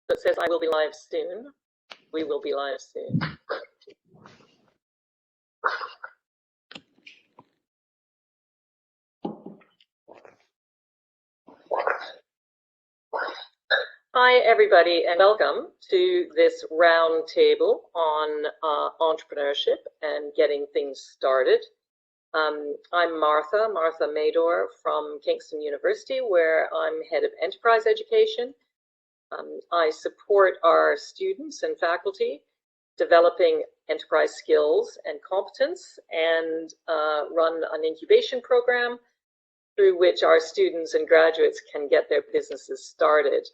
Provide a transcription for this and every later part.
that says I will be live soon. We will be live soon. Hi, everybody, and welcome to this roundtable on entrepreneurship and getting things started. I'm Martha Mador from Kingston University, where I'm head of enterprise education. I support our students and faculty developing enterprise skills and competence, and run an incubation program through which our students and graduates can get their businesses started.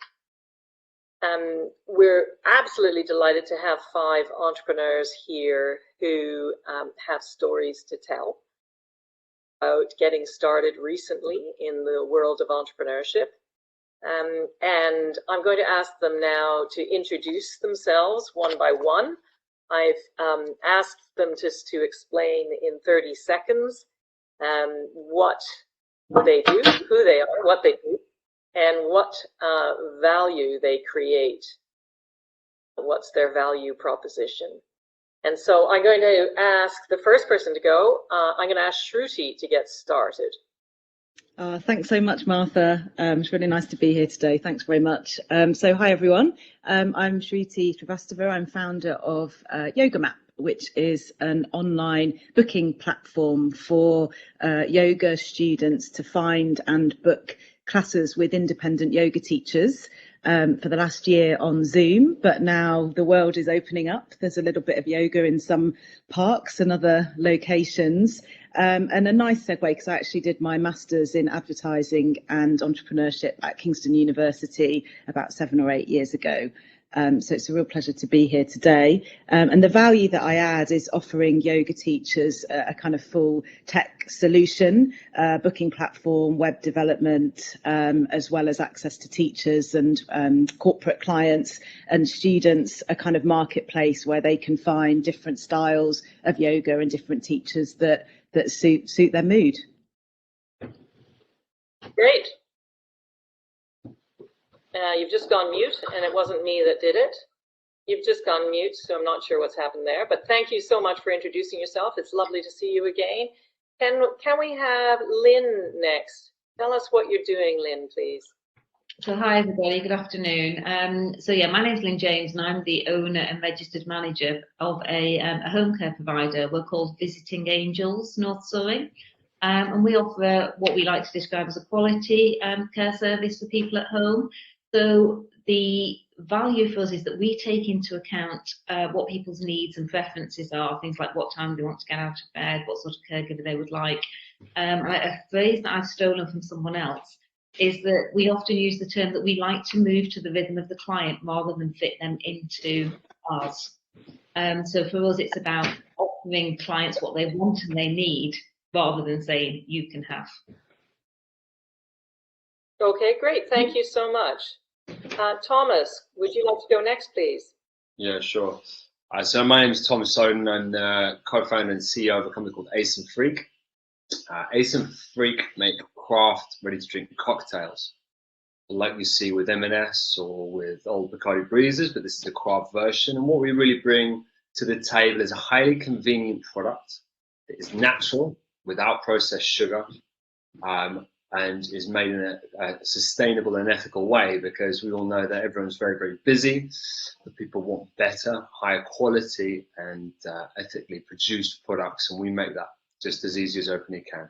We're absolutely delighted to have 5 entrepreneurs here who have stories to tell about getting started recently in the world of entrepreneurship. And I'm going to ask them now to introduce themselves one by one. I've asked them just to explain in 30 seconds what they do, who they are, what they do, and what value they create. What's their value proposition? And so I'm going to ask the first person to go. I'm going to ask Shruti to get started. Thanks so much, Martha. It's really nice to be here today. Thanks very much. So hi, everyone. I'm Shruti Srivastava. I'm founder of Mapp, which is an online booking platform for yoga students to find and book classes with independent yoga teachers for the last year on Zoom, but now the world is opening up. There's a little bit of yoga in some parks and other locations. And a nice segue, because I actually did my master's in advertising and entrepreneurship at Kingston University about 7 or 8 years ago. So it's a real pleasure to be here today. And the value that I add is offering yoga teachers a kind of full tech solution, booking platform, web development, as well as access to teachers and corporate clients and students, a kind of marketplace where they can find different styles of yoga and different teachers that suit their mood. Great. You've just gone mute, and it wasn't me that did it. You've just gone mute, so I'm not sure what's happened there. But thank you so much for introducing yourself. It's lovely to see you again. Can we have Lynn next? Tell us what you're doing, Lynn, please. So hi, everybody. Good afternoon. So yeah, my name's Lynn James, and I'm the owner and registered manager of a home care provider. We're called Visiting Angels North Surrey. And we offer what we like to describe as a quality care service for people at home. So the value for us is that we take into account what people's needs and preferences are, things like what time they want to get out of bed, what sort of caregiver they would like. A phrase that I've stolen from someone else is that we often use the term that we like to move to the rhythm of the client rather than fit them into ours. So for us, it's about offering clients what they want and they need, rather than saying you can have. Okay, great. Thank you so much. Thomas, would you like to go next, please? Yeah, sure. So my name is Thomas Soden. I'm the co-founder and CEO of a company called Ace and Freak. Ace and Freak make craft, ready-to-drink cocktails, like you see with M&S or with old Bacardi Breezes, but this is a craft version. And what we really bring to the table is a highly convenient product that is natural, without processed sugar, and is made in a sustainable and ethical way, because we all know that everyone's very, very busy, but people want better, higher quality and ethically produced products, and we make that just as easy as opening can.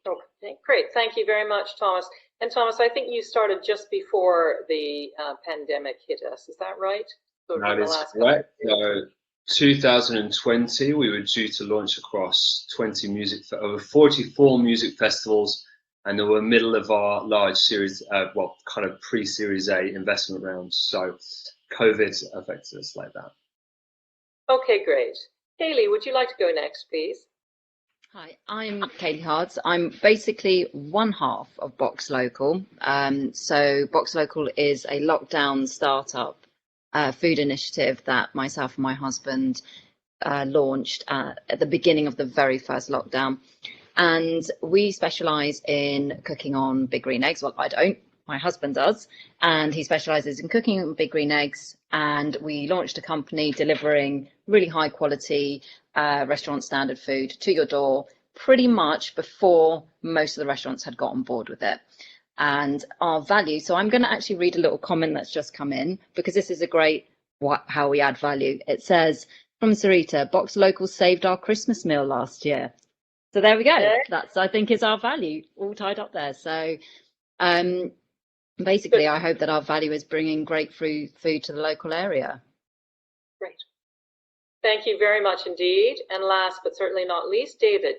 Okay, great. Thank you very much, Thomas. And Thomas, I think you started just before the pandemic hit us. Is that right? That is correct. So 2020, we were due to launch across over 44 music festivals, and they were middle of our large series, well, kind of pre-Series A investment rounds. So COVID affected us like that. Okay, great. Kaylie, would you like to go next, please? Hi, I'm Kaylie Hards. I'm basically one half of Box Local. So Box Local is a lockdown startup food initiative that myself and my husband launched at the beginning of the very first lockdown. And we specialize in cooking on big green eggs. Well, I don't. my husband does, and he specializes in cooking big green eggs. And we launched a company delivering really high quality restaurant standard food to your door pretty much before most of the restaurants had got on board with it. And our value, so I'm going to actually read a little comment that's just come in, because this is a great how we add value. It says, from Sarita, Box Local saved our Christmas meal last year. So there we go. That's, I think, is our value all tied up there. So basically, I hope that our value is bringing great food to the local area. Great. Thank you very much indeed. And last but certainly not least, David.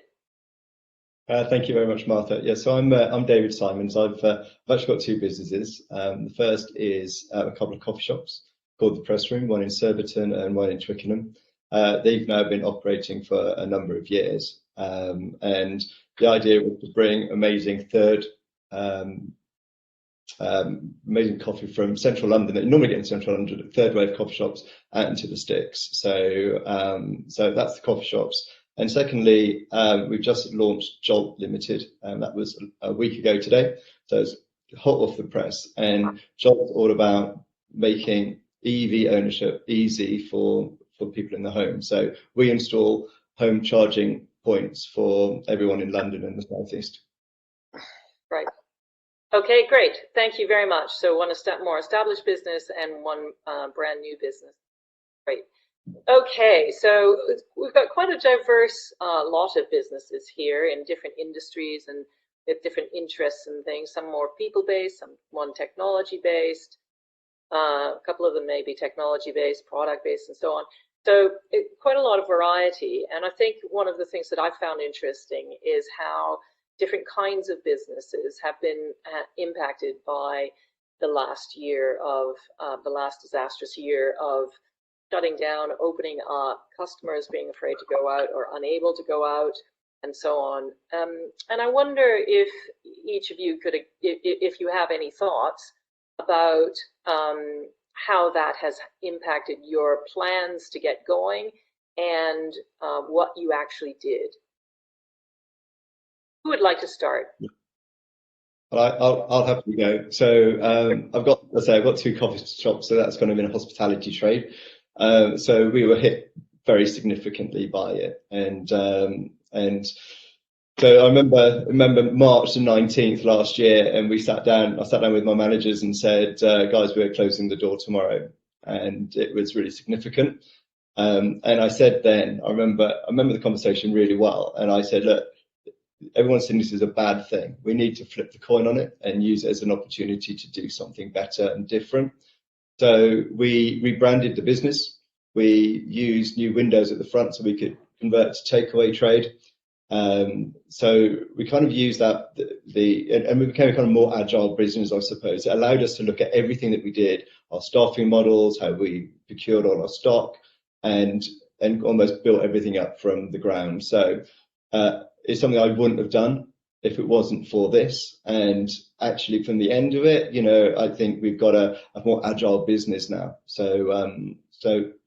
Thank you very much, Martha. Yeah, so I'm David Simons. I've actually got two businesses. The first is a couple of coffee shops called the Press Room, one in Surbiton and one in Twickenham. They've now been operating for a number of years, and the idea was to bring amazing amazing coffee from central London that you normally get in central London, third wave coffee shops, out into the sticks. So that's the coffee shops. And secondly, we've just launched Jolt Ltd, and that was a week ago today. So it's hot off the press. And Jolt's all about making EV ownership easy for people in the home. So we install home charging points for everyone in London and the South East. Right. Okay, great. Thank you very much. So one more established business and one brand new business. Great. Okay, so we've got quite a diverse lot of businesses here in different industries and with different interests and things. Some more people-based, some one technology-based. A couple of them may be technology-based, product-based, and so on. So quite a lot of variety. And I think one of the things that I've found interesting is how different kinds of businesses have been impacted by the last year of the last disastrous year of shutting down, opening up, customers being afraid to go out or unable to go out, and so on. And I wonder if each of you could, if you have any thoughts about how that has impacted your plans to get going and what you actually did. Who would like to start? Well, I'll happily go. So I've got two coffee shops, so that's kind of in a hospitality trade. So we were hit very significantly by it, and so I remember March the 19th last year, and I sat down with my managers and said, guys, we're closing the door tomorrow, and it was really significant. And I said then, I remember the conversation really well, and I said, look, everyone's saying this is a bad thing. We need to flip the coin on it and use it as an opportunity to do something better and different. So we rebranded the business. We used new windows at the front so we could convert to takeaway trade. So we kind of used that, and we became a kind of more agile business, I suppose. It allowed us to look at everything that we did, our staffing models, how we procured all our stock, and almost built everything up from the ground. So it's something I wouldn't have done if it wasn't for this. And actually from the end of it, I think we've got a more agile business now. So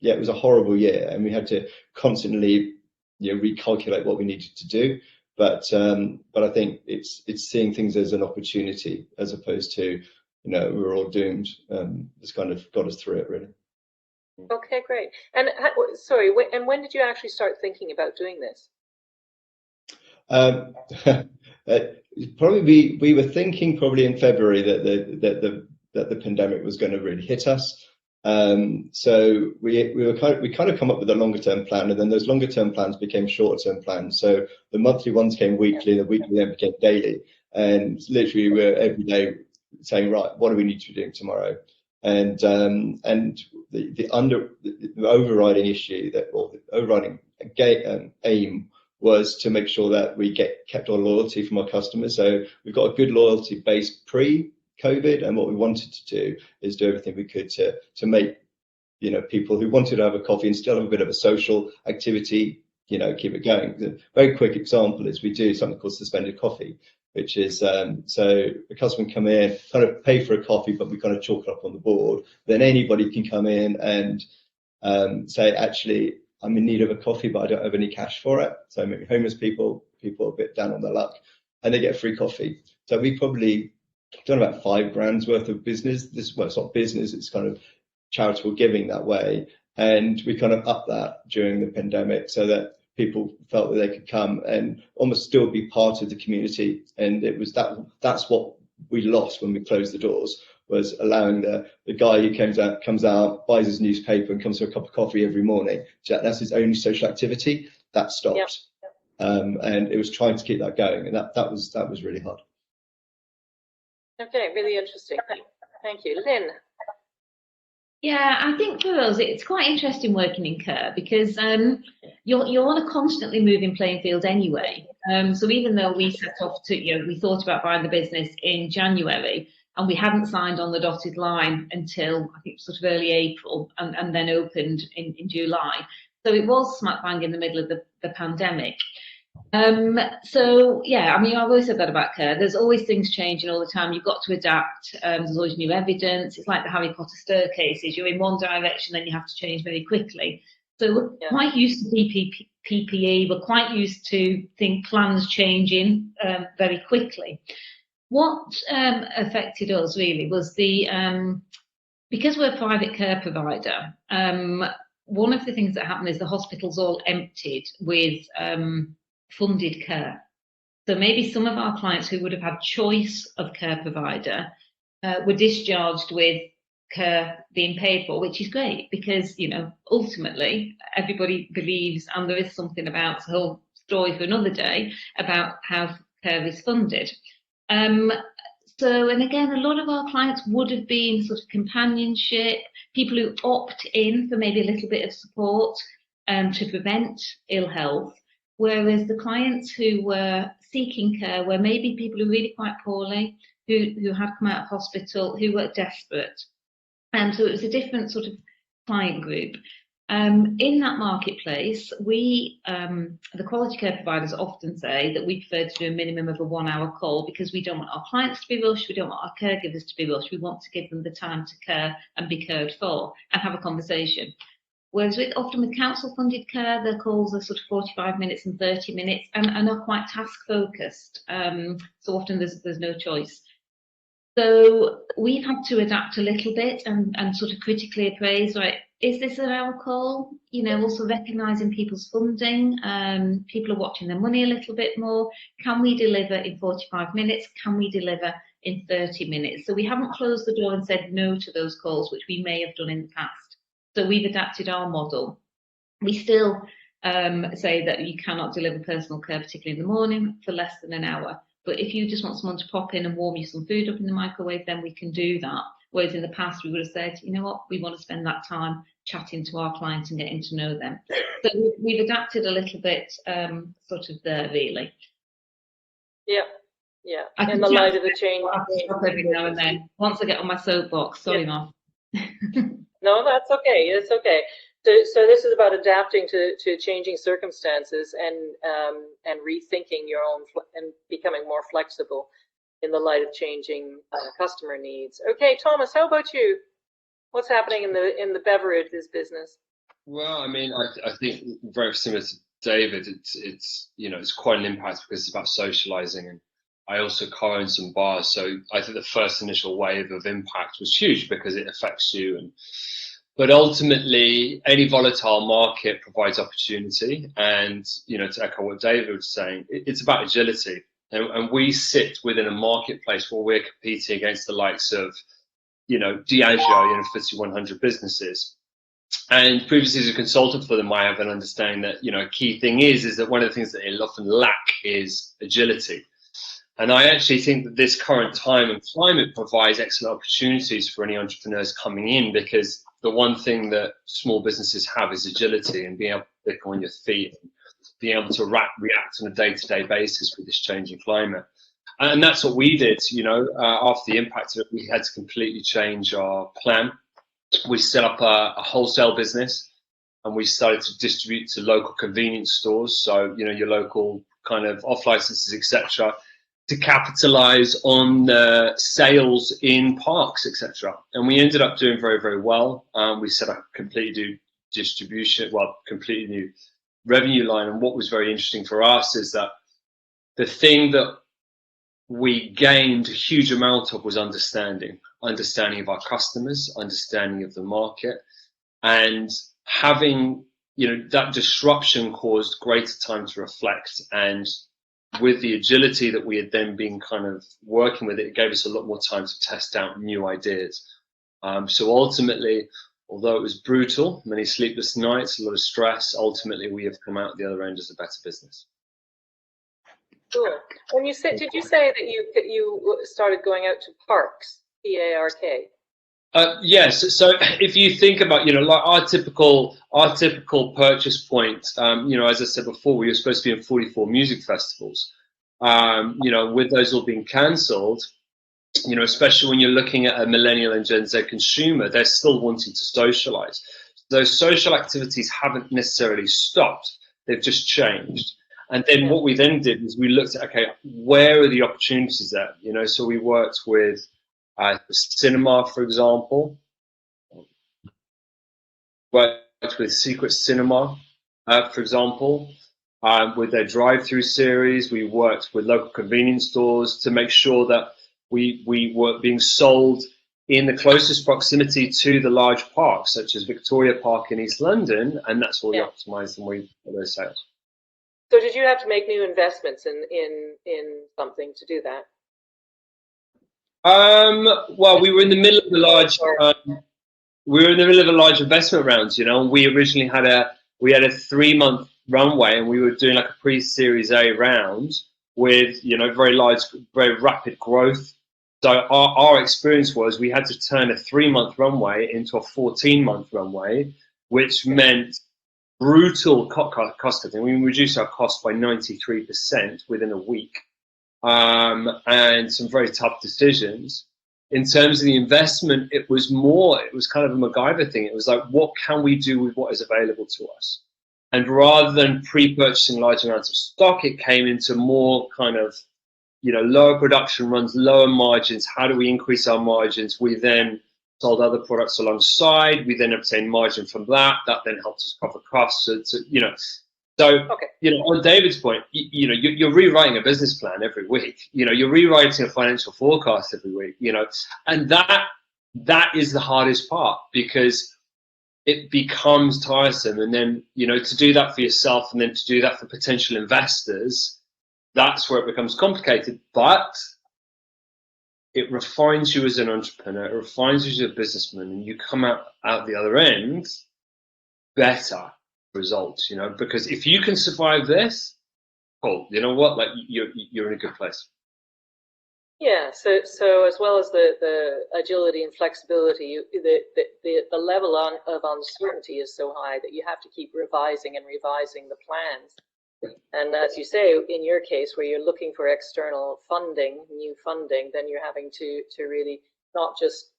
yeah, it was a horrible year, and we had to constantly recalculate what we needed to do. But I think it's seeing things as an opportunity as opposed to, we're all doomed. It's kind of got us through it, really. Okay, great. And sorry, and when did you actually start thinking about doing this? Probably we were thinking probably in February that the pandemic was going to really hit us. So we kind of come up with a longer term plan, and then those longer term plans became shorter term plans. So the monthly ones came weekly, the weekly then became daily, and literally we're every day saying, right, what do we need to be doing tomorrow? And the overriding issue or the overriding aim was to make sure that we kept our loyalty from our customers. So we've got a good loyalty base pre-COVID, and what we wanted to do is do everything we could to make people who wanted to have a coffee and still have a bit of a social activity, keep it going. A very quick example is we do something called suspended coffee, which is so a customer can come in, kind of pay for a coffee, but we kind of chalk it up on the board. Then anybody can come in and say, actually, I'm in need of a coffee, but I don't have any cash for it. So maybe homeless people a bit down on their luck, and they get free coffee. So we probably done about £5,000 worth of business. Well, it's not business, it's kind of charitable giving that way. And we kind of upped that during the pandemic so that people felt that they could come and almost still be part of the community. And it was that's what we lost when we closed the doors, was allowing the guy who comes out, buys his newspaper and comes for a cup of coffee every morning. That's his only social activity. That stopped. Yep. And it was trying to keep that going, and that was really hard. Okay, really interesting. Thank you. Lynn. Yeah, I think for us it's quite interesting working in care because you're on a constantly moving playing field anyway. So even though we set off to, we thought about buying the business in January and we hadn't signed on the dotted line until I think sort of early April and then opened in July. So it was smack bang in the middle of the pandemic. So yeah, I mean, I've always said that about care. There's always things changing all the time. You've got to adapt. There's always new evidence. It's like the Harry Potter staircases. You're in one direction, then you have to change very quickly. So we're quite used to PPE. We're quite used to plans changing very quickly. What affected us really was because we're a private care provider. One of the things that happened is the hospitals all emptied with funded care. So maybe some of our clients who would have had choice of care provider were discharged with care being paid for, which is great because, ultimately everybody believes, and there is something about the whole story for another day, about how care is funded. So, and again, a lot of our clients would have been sort of companionship, people who opt in for maybe a little bit of support to prevent ill health. Whereas the clients who were seeking care were maybe people who were really quite poorly, who had come out of hospital, who were desperate. So it was a different sort of client group. In that marketplace, we, the quality care providers often say that we prefer to do a minimum of a 1 hour call because we don't want our clients to be rushed, we don't want our caregivers to be rushed, we want to give them the time to care and be cared for and have a conversation. Whereas often with council-funded care, their calls are sort of 45 minutes and 30 minutes and are quite task-focused. So often there's no choice. So we've had to adapt a little bit and sort of critically appraise, right, is this an hour call? Also recognising people's funding. People are watching their money a little bit more. Can we deliver in 45 minutes? Can we deliver in 30 minutes? So we haven't closed the door and said no to those calls, which we may have done in the past. So we've adapted our model. We still say that you cannot deliver personal care, particularly in the morning, for less than an hour. But if you just want someone to pop in and warm you some food up in the microwave, then we can do that. Whereas in the past, we would have said, you know what, we want to spend that time chatting to our clients and getting to know them. So we've adapted a little bit sort of there, really. Yeah. In the light of the change. Every now and then. Once I get on my soapbox, sorry, Mark. No, that's okay. It's okay. So this is about adapting to changing circumstances and rethinking your own and becoming more flexible in the light of changing customer needs. Okay, Thomas, how about you? What's happening in the beverages business? Well, I mean, I think very similar to David. It's quite an impact because it's about socialising, and I also co-own some bars. So I think the first initial wave of impact was huge because it affects you. But ultimately, any volatile market provides opportunity. And, to echo what David was saying, it's about agility. And we sit within a marketplace where we're competing against the likes of, Diageo, FTSE 100 businesses. And previously as a consultant for them, I have an understanding that, a key thing is that one of the things that they often lack is agility. And I actually think that this current time and climate provides excellent opportunities for any entrepreneurs coming in, because the one thing that small businesses have is agility and being able to think on your feet, and being able to react on a day-to-day basis with this changing climate. And that's what we did, after the impact of it, we had to completely change our plan. We set up a wholesale business and we started to distribute to local convenience stores. So, your local kind of off licenses, etc., to capitalize on the sales in parks, etc. And we ended up doing very, very well. We set up a completely new distribution, completely new revenue line. And what was very interesting for us is that the thing that we gained a huge amount of was understanding of our customers, understanding of the market, and having, that disruption caused greater time to reflect. And with the agility that we had then been kind of working with, it gave us a lot more time to test out new ideas. So ultimately, although it was brutal, many sleepless nights, a lot of stress, ultimately we have come out the other end as a better business. Cool. When you said, did you say that you started going out to parks, P-A-R-K? Yes. So if you think about, like our typical purchase point, as I said before, we were supposed to be in 44 music festivals. With those all being cancelled, especially when you're looking at a millennial and Gen Z consumer, they're still wanting to socialize. Those social activities haven't necessarily stopped; they've just changed. And then what we then did is we looked at, okay, where are the opportunities there? So we worked with cinema, for example, worked with Secret Cinema, for example, with their drive-through series. We worked with local convenience stores to make sure that we were being sold in the closest proximity to the large parks, such as Victoria Park in East London, and that's where we optimized and we got those sales. So did you have to make new investments in something to do that? Well, we were in the middle of a large investment round, and we originally had a 3-month runway, and we were doing like a pre-Series A round with very large, very rapid growth. So our experience was we had to turn a 3-month runway into a 14-month runway, which meant brutal cost cutting. We reduced our cost by 93% within a week. And some very tough decisions. In terms of the investment, it was kind of a MacGyver thing. It was like, what can we do with what is available to us? And rather than pre-purchasing large amounts of stock, it came into more kind of, lower production runs, lower margins. How do we increase our margins? We then sold other products alongside. We then obtained margin from that. That then helped us cover costs. So, on David's point, you're rewriting a business plan every week. You're rewriting a financial forecast every week. And that is the hardest part, because it becomes tiresome. And then, to do that for yourself and then to do that for potential investors, that's where it becomes complicated. But it refines you as an entrepreneur. It refines you as a businessman, and you come out the other end better results, because if you can survive this, cool, like you're in a good place. Yeah, so as well as the agility and flexibility, the level of uncertainty is so high that you have to keep revising the plans. And as you say, in your case, where you're looking for external funding, new funding, then you're having to really not just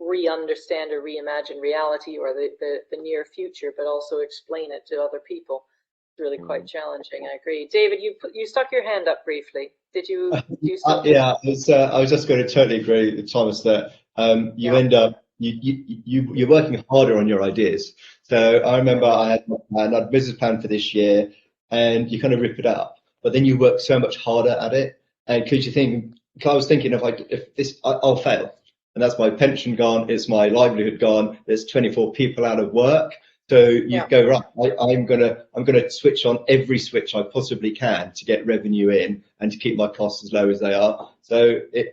re-understand or reimagine reality or the near future, but also explain it to other people. It's really quite challenging. I agree. David, you stuck your hand up briefly. Did you do something? Yeah, I was just going to totally agree with Thomas that you end up you're working harder on your ideas. So I remember I had a business plan for this year, and you kind of rip it up, but then you work so much harder at it, and because I was thinking if this I'll fail. And that's my pension gone, it's my livelihood gone, there's 24 people out of work. So you go, right, I'm gonna switch on every switch I possibly can to get revenue in and to keep my costs as low as they are. So I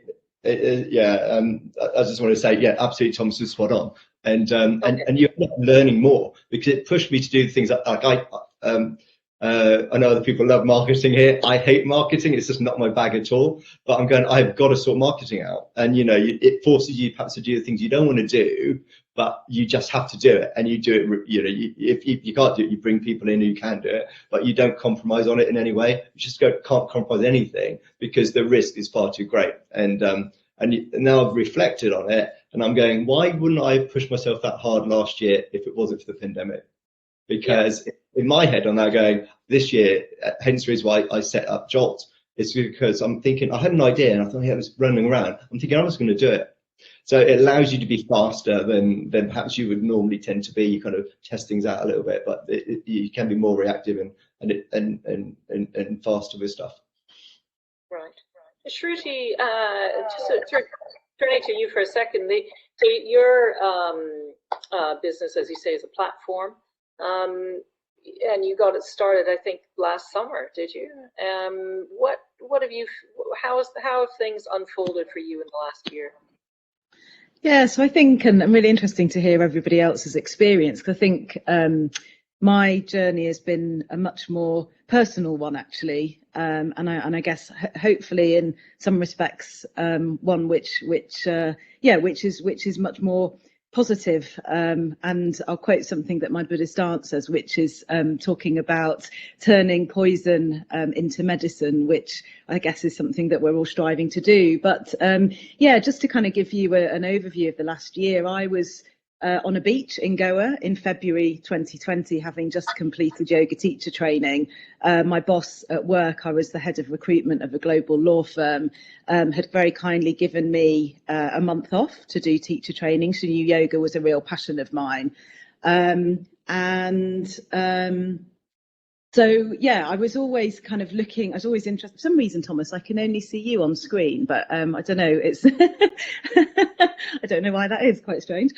just want to say, absolutely, Thomas is spot on. And you're learning more, because it pushed me to do things like I know other people love marketing here. I hate marketing. It's just not my bag at all. But I've got to sort marketing out. And, it forces you perhaps to do the things you don't want to do, but you just have to do it. And you do it, if you can't do it, you bring people in who can do it, but you don't compromise on it in any way. You just can't compromise anything, because the risk is far too great. And now I've reflected on it, and I'm going, why wouldn't I have pushed myself that hard last year if it wasn't for the pandemic? Because in my head, I'm now going, this year, hence the reason why I set up Jolt, is because I'm thinking, I had an idea and I thought, I was running around. I'm thinking I was going to do it. So it allows you to be faster than perhaps you would normally tend to be. You kind of test things out a little bit, but you can be more reactive and faster with stuff. Right. Shruti, turning to you for a second, your business, as you say, is a platform, and you got it started, I think, last summer. Did you? What have you? How have things unfolded for you in the last year? Yeah, so I think, and really interesting to hear everybody else's experience, because I think my journey has been a much more personal one, actually, and I guess hopefully in some respects one which is much more positive. And I'll quote something that my Buddhist aunt says, which is talking about turning poison into medicine, which I guess is something that we're all striving to do. But yeah, just to kind of give you an overview of the last year, I was on a beach in Goa in February 2020, having just completed yoga teacher training. My boss at work, I was the head of recruitment of a global law firm, had very kindly given me a month off to do teacher training. She knew yoga was a real passion of mine. So yeah, I was always kind of looking, I was always interested. For some reason, Thomas, I can only see you on screen, but I don't know, it's I don't know why that is, quite strange.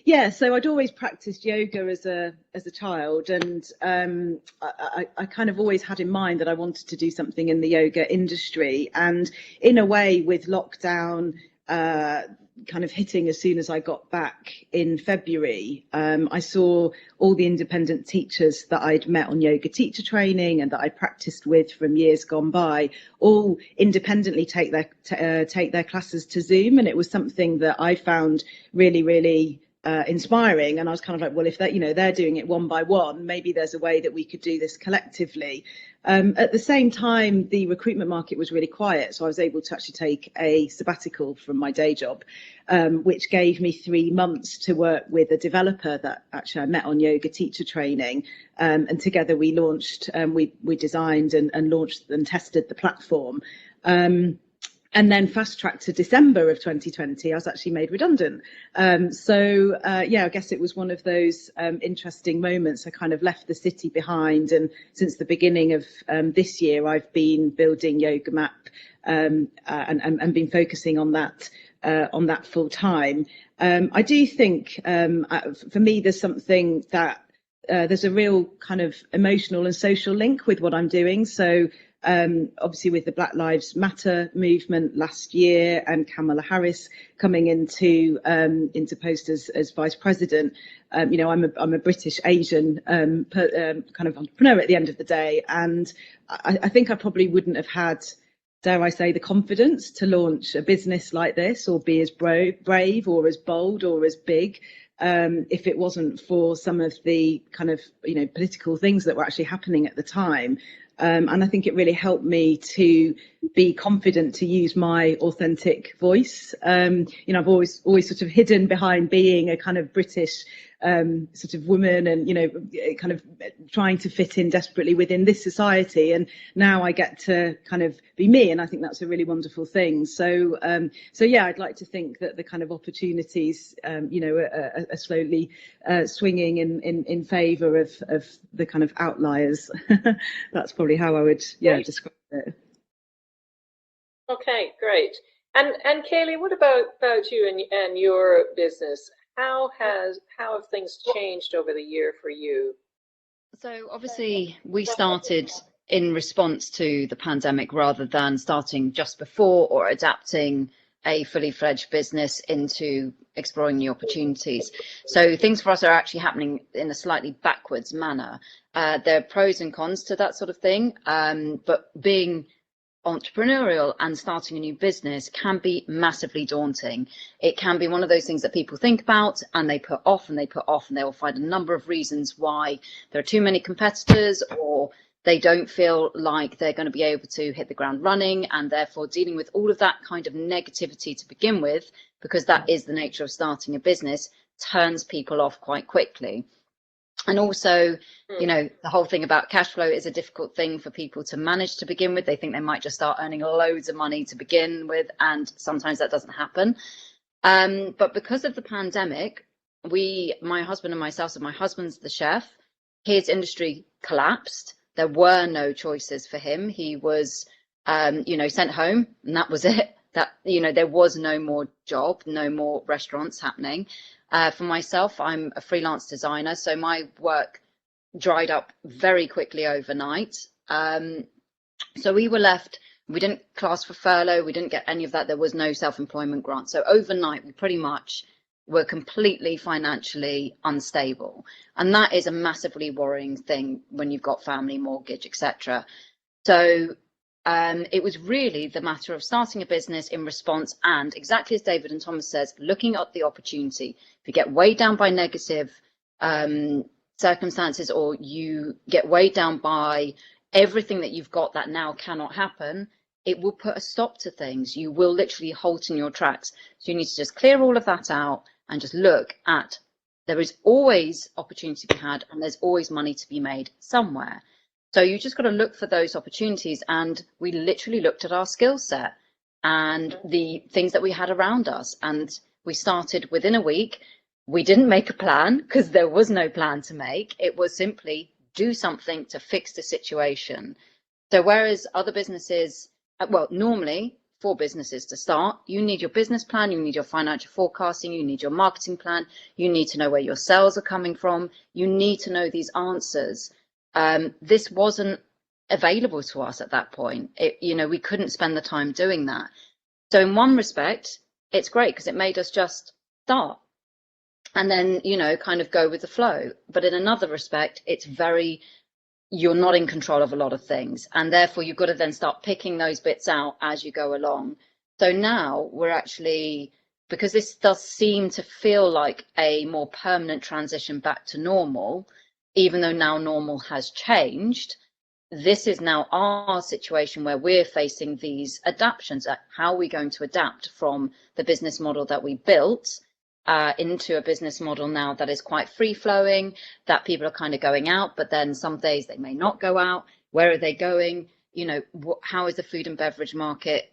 Yeah, so I'd always practiced yoga as a child, and I kind of always had in mind that I wanted to do something in the yoga industry. And in a way, with lockdown kind of hitting as soon as I got back in February, I saw all the independent teachers that I'd met on yoga teacher training and that I practiced with from years gone by, all independently take their classes to Zoom, and it was something that I found really, really inspiring. And I was kind of like, well, if they're doing it one by one, maybe there's a way that we could do this collectively. At the same time, the recruitment market was really quiet, so I was able to actually take a sabbatical from my day job, which gave me 3 months to work with a developer that actually I met on yoga teacher training, and together we launched, we designed and launched and tested the platform. And then fast track to December of 2020, I was actually made redundant. So yeah, I guess it was one of those interesting moments. I kind of left the city behind, and since the beginning of this year, I've been building Yoga Mapp and been focusing on that full time. I do think for me, there's something that there's a real kind of emotional and social link with what I'm doing. So obviously with the Black Lives Matter movement last year and Kamala Harris coming into post as vice president, I'm a British Asian kind of entrepreneur at the end of the day, and I think I probably wouldn't have had, dare I say, the confidence to launch a business like this or be as brave or as bold or as big if it wasn't for some of the kind of political things that were actually happening at the time. And I think it really helped me to be confident to use my authentic voice. I've always sort of hidden behind being a kind of British sort of woman and, kind of trying to fit in desperately within this society. And now I get to kind of be me. And I think that's a really wonderful thing. So yeah, I'd like to think that the kind of opportunities, are slowly swinging in favour of the kind of outliers. That's probably how I would, describe it. Okay, great. And Kaylie, what about you and your business? How have things changed over the year for you? So obviously we started in response to the pandemic rather than starting just before or adapting a fully fledged business into exploring new opportunities. So things for us are actually happening in a slightly backwards manner. There are pros and cons to that sort of thing, but being entrepreneurial and starting a new business can be massively daunting. It can be one of those things that people think about and they put off and they put off, and they will find a number of reasons why there are too many competitors, or they don't feel like they're going to be able to hit the ground running, and therefore dealing with all of that kind of negativity to begin with, because that is the nature of starting a business, turns people off quite quickly. And also, the whole thing about cash flow is a difficult thing for people to manage to begin with. They think they might just start earning loads of money to begin with, and sometimes that doesn't happen. But because of the pandemic, my husband and myself, so my husband's the chef, his industry collapsed. There were no choices for him. He was you know, sent home, and that was it. That, you know, there was no more job, no more restaurants happening. For myself, I'm a freelance designer, so my work dried up very quickly overnight. So we were left, we didn't class for furlough, we didn't get any of that. There was no self-employment grant. So overnight, we pretty much were completely financially unstable. And that is a massively worrying thing when you've got family, mortgage, etc. So it was really the matter of starting a business in response, and exactly as David and Thomas says, looking at the opportunity. If you get weighed down by negative circumstances, or you get weighed down by everything that you've got that now cannot happen, it will put a stop to things. You will literally halt in your tracks. So you need to just clear all of that out and just look at, there is always opportunity to be had, and there's always money to be made somewhere. So you just got to look for those opportunities. And we literally looked at our skill set and the things that we had around us. And we started within a week. We didn't make a plan because there was no plan to make. It was simply do something to fix the situation. So whereas other businesses, well, normally for businesses to start, you need your business plan, you need your financial forecasting, you need your marketing plan, you need to know where your sales are coming from, you need to know these answers. This wasn't available to us at that point. You know, we couldn't spend the time doing that. So in one respect, it's great because it made us just start and then, you know, kind of go with the flow. But in another respect, it's you're not in control of a lot of things. And therefore, you've got to then start picking those bits out as you go along. So now we're actually, because this does seem to feel like a more permanent transition back to normal, even though now normal has changed, this is now our situation where we're facing these adaptations. How are we going to adapt from the business model that we built into a business model now that is quite free-flowing, that people are kind of going out, but then some days they may not go out. Where are they going? You know, how is the food and beverage market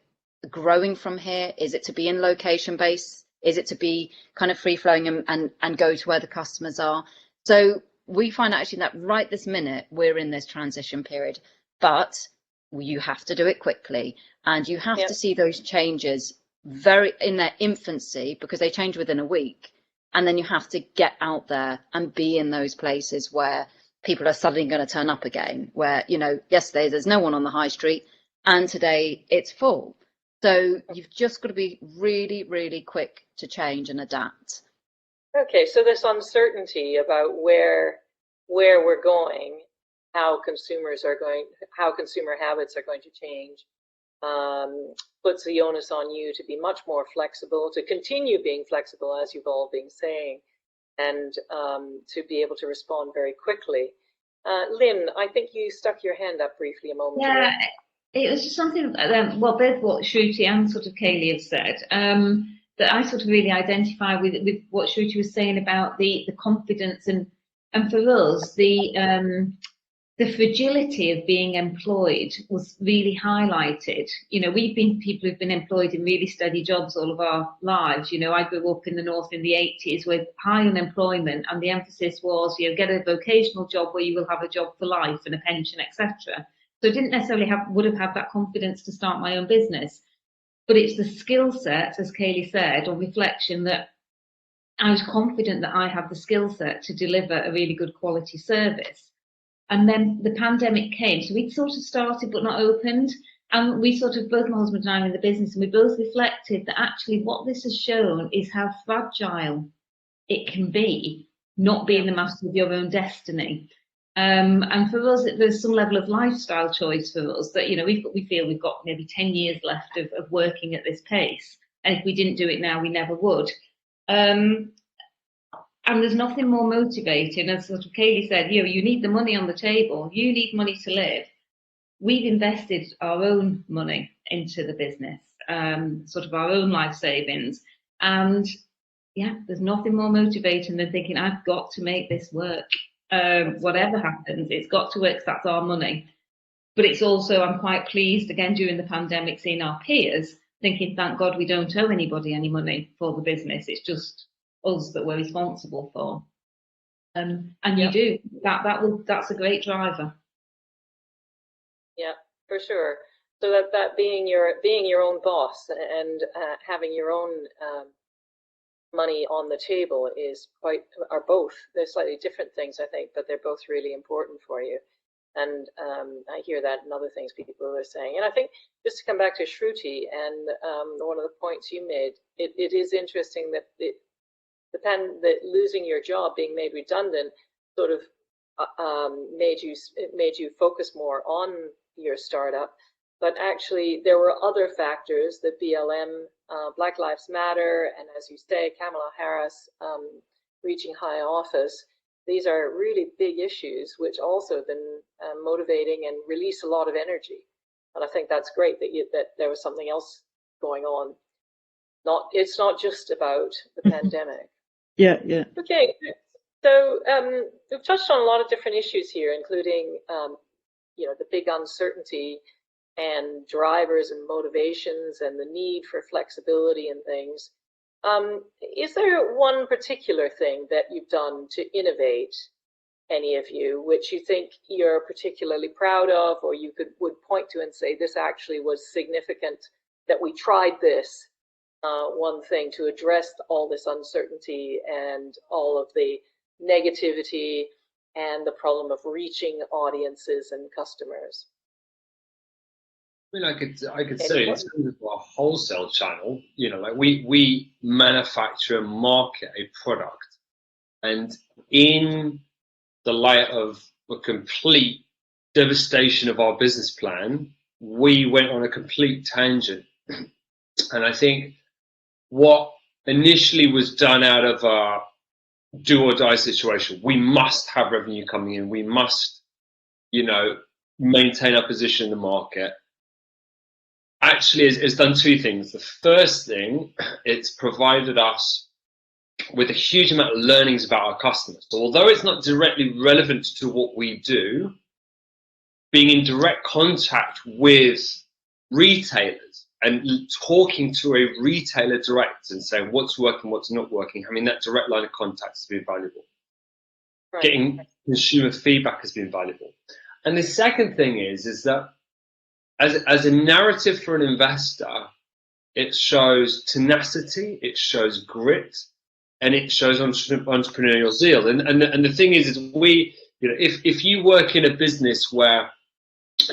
growing from here? Is it to be in location base? Is it to be kind of free-flowing and go to where the customers are? So we find actually that right this minute, we're in this transition period, but you have to do it quickly, and you have to see those changes very in their infancy, because they change within a week, and then you have to get out there and be in those places where people are suddenly going to turn up again, where, you know, yesterday there's no one on the high street and today it's full. So you've just got to be really, really quick to change and adapt. Okay, so this uncertainty about where we're going, how consumer habits are going to change, puts the onus on you to be much more flexible, to continue being flexible, as you've all been saying, and to be able to respond very quickly. Lynn, I think you stuck your hand up briefly a moment ago. Yeah, it was just something, well, both what Shruti and sort of Kaylie have said, that I sort of really identify with what Shruti was saying about the confidence, and for us, the fragility of being employed was really highlighted. You know, we've been people who've been employed in really steady jobs all of our lives. You know, I grew up in the North in the 80s with high unemployment, and the emphasis was, you know, get a vocational job where you will have a job for life and a pension, etc. So I didn't necessarily would have had that confidence to start my own business. But it's the skill set, as Kaylie said, on reflection, that I was confident that I had the skill set to deliver a really good quality service. And then the pandemic came. So we'd sort of started but not opened. And we sort of, both my husband and I are in the business, and we both reflected that actually what this has shown is how fragile it can be, not being the master of your own destiny. And for us, there's some level of lifestyle choice for us that, you know, we feel we've got maybe 10 years left of working at this pace. And if we didn't do it now, we never would. And there's nothing more motivating, as sort of Kaylie said, you know, you need the money on the table, you need money to live. We've invested our own money into the business, sort of our own life savings. And yeah, there's nothing more motivating than thinking, I've got to make this work. Whatever happens, it's got to work, 'cause that's our money. But it's also, I'm quite pleased, again, during the pandemic, seeing our peers thinking, thank God we don't owe anybody any money for the business. It's just us that we're responsible for. And you do, that's a great driver. Yeah, for sure. So that being your own boss and having your own money on the table are both, they're slightly different things, I think, but they're both really important for you. And I hear that in other things people are saying. And I think, just to come back to Shruti and one of the points you made, it is interesting that that losing your job, being made redundant, sort of made you focus more on your startup. But actually, there were other factors, the BLM, Black Lives Matter, and as you say, Kamala Harris reaching high office. These are really big issues, which also have been motivating and release a lot of energy. And I think that's great that there was something else going on. It's not just about the pandemic. Yeah, yeah. Okay, so we've touched on a lot of different issues here, including the big uncertainty and drivers and motivations and the need for flexibility and things. Is there one particular thing that you've done to innovate, any of you, which you think you're particularly proud of, or you would point to and say this actually was significant, that we tried this one thing to address all this uncertainty and all of the negativity and the problem of reaching audiences and customers? I mean, I could say in terms of our wholesale channel, like we manufacture and market a product, and in the light of a complete devastation of our business plan, we went on a complete tangent. And I think what initially was done out of a do or die situation, we must have revenue coming in, we must, maintain our position in the market, actually it's done two things. The first thing, it's provided us with a huge amount of learnings about our customers. So although it's not directly relevant to what we do, being in direct contact with retailers and talking to a retailer direct and saying what's working, what's not working, I mean, that direct line of contact has been valuable. Right. Getting consumer feedback has been valuable. And the second thing is that as a narrative for an investor, it shows tenacity, it shows grit, and it shows entrepreneurial zeal. And the thing is we, if you work in a business where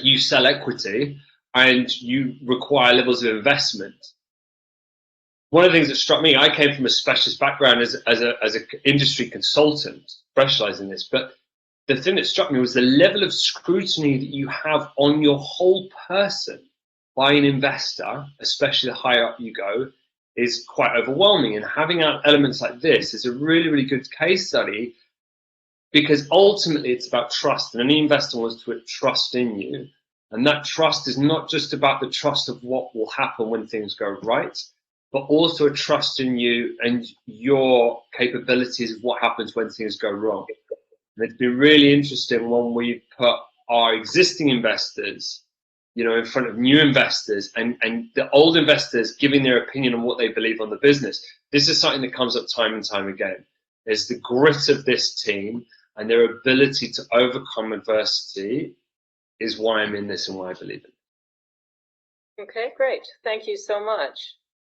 you sell equity and you require levels of investment, one of the things that struck me, I came from a specialist background as an industry consultant, specializing in this, but the thing that struck me was the level of scrutiny that you have on your whole person by an investor, especially the higher up you go, is quite overwhelming. And having elements like this is a really, really good case study, because ultimately it's about trust, and any investor wants to put trust in you. And that trust is not just about the trust of what will happen when things go right, but also a trust in you and your capabilities of what happens when things go wrong. And it's been really interesting when we put our existing investors, in front of new investors and the old investors giving their opinion on what they believe on the business. This is something that comes up time and time again. Is the grit of this team and their ability to overcome adversity is why I'm in this and why I believe it. Okay, great. Thank you so much.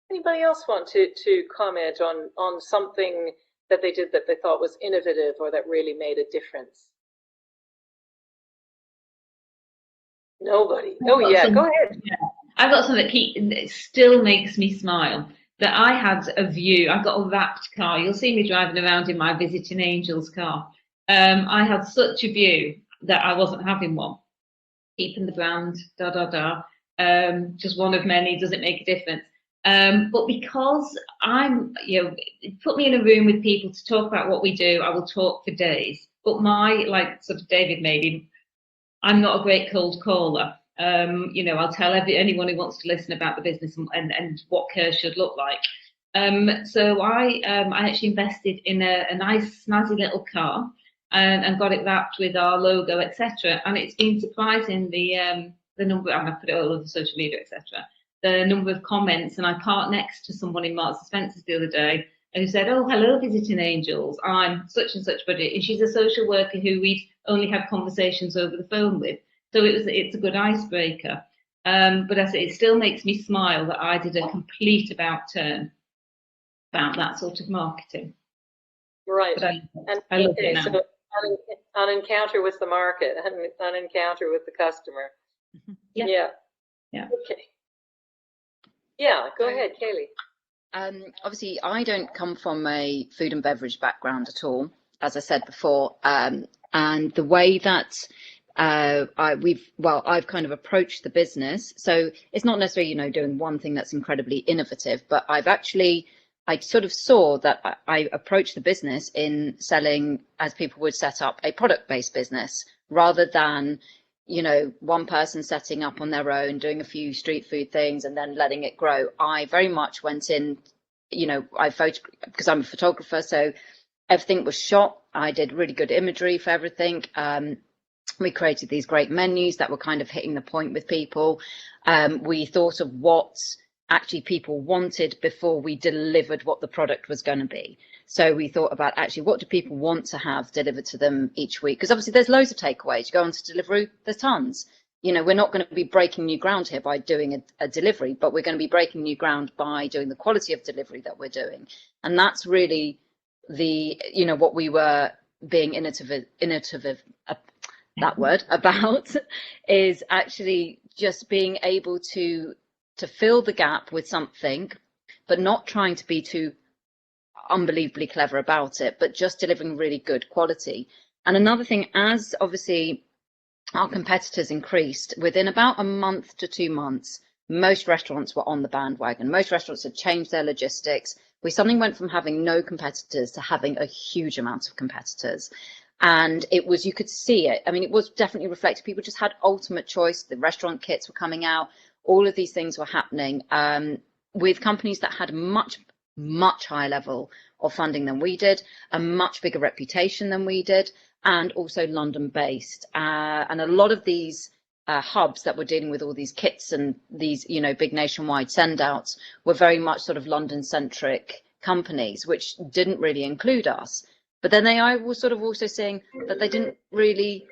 Anybody else want to comment on something that they did that they thought was innovative or that really made a difference? Nobody. Oh yeah, go ahead. Yeah. I've got something that still makes me smile. That I had a view. I've got a wrapped car. You'll see me driving around in my Visiting Angels car. I had such a view that I wasn't having one. Keeping the brand, just one of many, doesn't make a difference. But because I'm, put me in a room with people to talk about what we do, I will talk for days. But like sort of David maybe, I'm not a great cold caller. I'll tell anyone who wants to listen about the business and what Care should look like. So I actually invested in a nice snazzy little car and got it wrapped with our logo, etc. And it's been surprising the number, and I put it all over social media, etc. The number of comments, and I parked next to someone in Marks and Spencer's the other day who said, "Oh, hello, Visiting Angels. I'm such and such budget," and she's a social worker who we'd only had conversations over the phone with. So it's a good icebreaker. But as it still makes me smile that I did a complete about turn about that sort of marketing. Right. But I love it now. So an encounter with the market, an encounter with the customer. Yeah. Okay. Yeah, go ahead, Kaylie. Obviously, I don't come from a food and beverage background at all, as I said before, and the way that I've kind of approached the business. So it's not necessarily, doing one thing that's incredibly innovative, but I sort of saw that I approached the business in selling, as people would set up a product-based business, rather than, one person setting up on their own, doing a few street food things and then letting it grow. I very much went in, because I'm a photographer, so everything was shot. I did really good imagery for everything. We created these great menus that were kind of hitting the point with people. We thought of what actually people wanted before we delivered what the product was going to be. So we thought about actually what do people want to have delivered to them each week? Because obviously there's loads of takeaways. You go onto Deliveroo, there's tons. We're not going to be breaking new ground here by doing a delivery, but we're going to be breaking new ground by doing the quality of delivery that we're doing. And that's really what we were being innovative that word about, is actually just being able to fill the gap with something, but not trying to be too unbelievably clever about it, but just delivering really good quality. And another thing, as obviously our competitors increased, within about a month to 2 months, most restaurants were on the bandwagon. Most restaurants had changed their logistics. We suddenly went from having no competitors to having a huge amount of competitors. And it was, you could see it. I mean, it was definitely reflected. People just had ultimate choice. The restaurant kits were coming out. All of these things were happening with companies that had much higher level of funding than we did, a much bigger reputation than we did, and also London based. And a lot of these hubs that were dealing with all these kits and these, big nationwide send outs were very much sort of London centric companies, which didn't really include us. But then I was sort of also seeing that they didn't really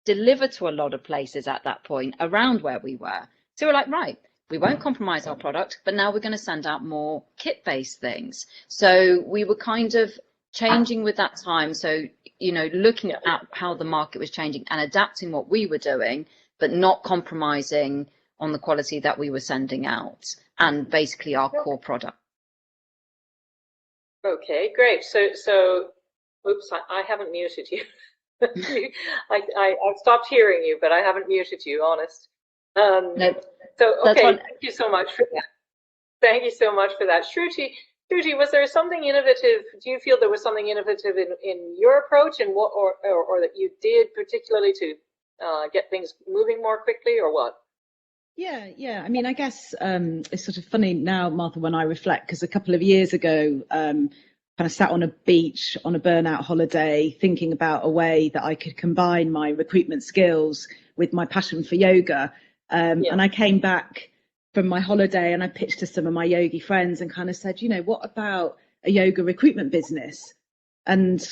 deliver to a lot of places at that point around where we were. So we're like, right, we won't compromise our product, but now we're going to send out more kit-based things. So we were kind of changing with that time. So, looking at how the market was changing and adapting what we were doing, but not compromising on the quality that we were sending out and basically our core product. Okay, great. So oops, I haven't muted you. I've stopped hearing you, but I haven't muted you, honest. No, so, okay, thank you so much for that. Thank you so much for that. Shruti, was there something innovative? Do you feel there was something innovative in your approach, and what, or that you did particularly to get things moving more quickly, or what? Yeah. I mean, I guess it's sort of funny now, Martha, when I reflect, because a couple of years ago, kind of sat on a beach on a burnout holiday, thinking about a way that I could combine my recruitment skills with my passion for yoga. And I came back from my holiday and I pitched to some of my yogi friends and kind of said, what about a yoga recruitment business? And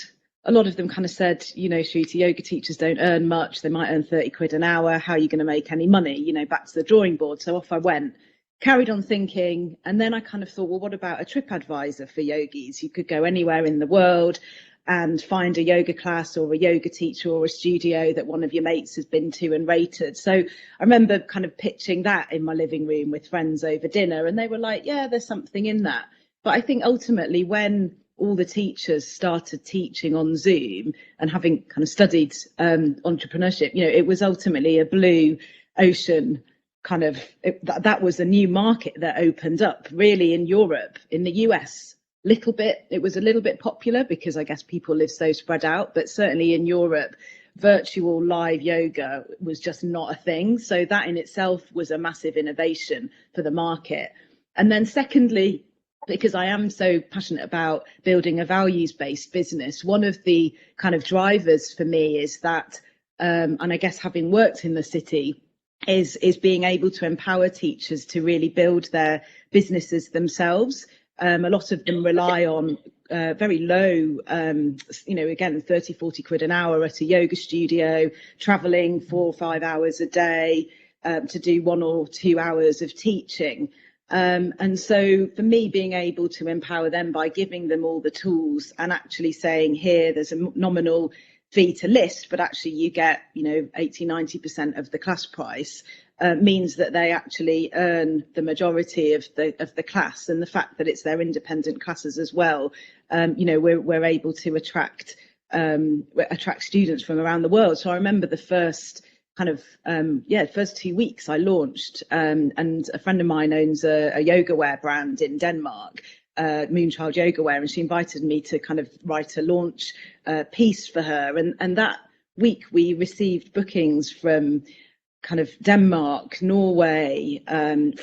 a lot of them kind of said, Shruti, yoga teachers don't earn much. They might earn 30 quid an hour. How are you going to make any money? Back to the drawing board. So off I went, carried on thinking. And then I kind of thought, well, what about a trip advisor for yogis? You could go anywhere in the world and find a yoga class or a yoga teacher or a studio that one of your mates has been to and rated. So I remember kind of pitching that in my living room with friends over dinner, and they were like, yeah, there's something in that. But I think ultimately when all the teachers started teaching on Zoom and having kind of studied entrepreneurship, it was ultimately a blue ocean kind of, that was a new market that opened up really in Europe. In the US, it was a little bit popular because I guess people live so spread out, but certainly in Europe, virtual live yoga was just not a thing. So that in itself was a massive innovation for the market. And then secondly, because I am so passionate about building a values-based business, one of the kind of drivers for me is that, and I guess having worked in the city, is being able to empower teachers to really build their businesses themselves. A lot of them rely on very low, again, 30, 40 quid an hour at a yoga studio, traveling 4 or 5 hours a day. to do 1 or 2 hours of teaching. And so for me, being able to empower them by giving them all the tools and actually saying, here, there's a nominal fee to list, but actually you get, 80-90% of the class price, means that they actually earn the majority of the class. And the fact that it's their independent classes as well, we're able to attract students from around the world. So I remember the first first 2 weeks I launched, and a friend of mine owns a yoga wear brand in Denmark, Moonchild Yoga Wear, and she invited me to kind of write a launch piece for her. And that week we received bookings from kind of Denmark, Norway,